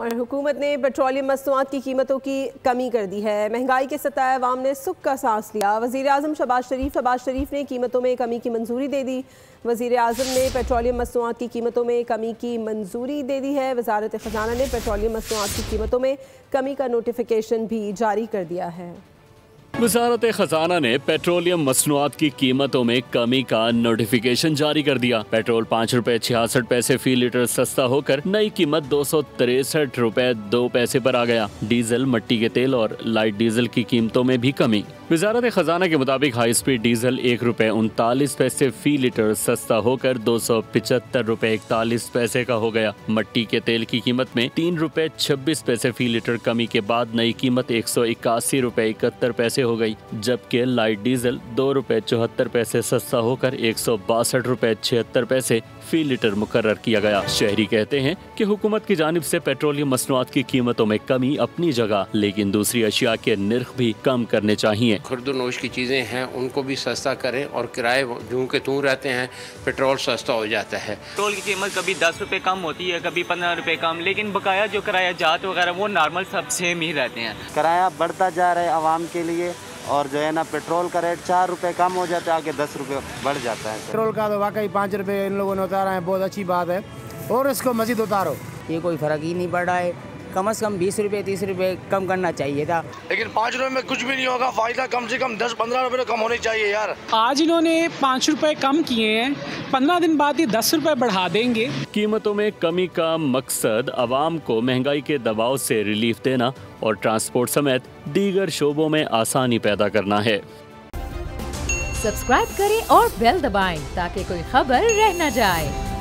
और हुकूमत ने पेट्रोलियम मसनूआत की कीमतों की कमी कर दी है। महंगाई के सताए अवाम ने सुख का सांस लिया। वज़ीर आज़म शहबाज शरीफ ने कीमतों में कमी की मंजूरी दे दी। वज़ीर आज़म ने पेट्रोलियम मसनूआत की कीमतों में कमी की मंजूरी दे दी है। वज़ारत ख़जाना ने पेट्रोलियम मसनूआत की कीमतों में कमी का नोटिफिकेशन भी जारी कर दिया है। वज़ारत ख़जाना ने पेट्रोलियम मसनूआत की कीमतों में कमी का नोटिफिकेशन जारी कर दिया। पेट्रोल 5 रुपए 66 पैसे फी लीटर सस्ता होकर नई कीमत 263 रुपए 2 पैसे पर आ गया। डीजल, मिट्टी के तेल और लाइट डीजल की कीमतों में भी कमी। वज़ारत ख़जाना के मुताबिक हाई स्पीड डीजल 1 रुपए 39 पैसे फी लीटर सस्ता होकर 275 रुपए 41 पैसे का हो गया। मिट्टी के तेल की कीमत में 3 रुपए 26 पैसे फी लीटर कमी के बाद नई कीमत 181 रुपए 71 पैसे हो गई, जबकि लाइट डीजल 2 रुपए 74 पैसे सस्ता होकर 162 रुपए 76 पैसे फी लीटर मुकर्रर किया गया। शहरी कहते हैं कि हुकूमत की जानिब से पेट्रोलियम मसनूआत की कीमतों में कमी अपनी जगह, लेकिन दूसरी अशिया के निर्ख भी कम करने चाहिए। खुर्दनोश की चीज़ें हैं उनको भी सस्ता करें और किराए जूं के तूं रहते हैं, पेट्रोल सस्ता हो जाता है। पेट्रोल की कीमत कभी 10 रुपए कम होती है, कभी 15 रुपए कम, लेकिन बकाया जो किराया जात वगैरह वो नॉर्मल सब सेम ही रहते हैं। किराया बढ़ता जा रहा है आवाम के लिए, और जो है ना पेट्रोल का रेट 4 रुपए कम हो जाता है, आगे 10 रुपए बढ़ जाता है। पेट्रोल का तो वाकई 5 रुपए इन लोगों ने उतारा है, बहुत अच्छी बात है, और इसको मजीद उतारो। ये कोई फ़र्क ही नहीं पड़ रहा है, कम से कम 20 रुपए 30 रुपए कम करना चाहिए था। लेकिन 5 रुपए में कुछ भी नहीं होगा, फायदा कम से कम 10-15 रुपए तो कम होने चाहिए यार। आज इन्होंने 5 रुपए कम किए हैं, 15 दिन बाद ये 10 रुपए बढ़ा देंगे। कीमतों में कमी का मकसद आवाम को महंगाई के दबाव से रिलीफ देना और ट्रांसपोर्ट समेत दीगर शोबों में आसानी पैदा करना है। सब्सक्राइब करें और बेल दबाएं ताकि कोई खबर रह न जाए।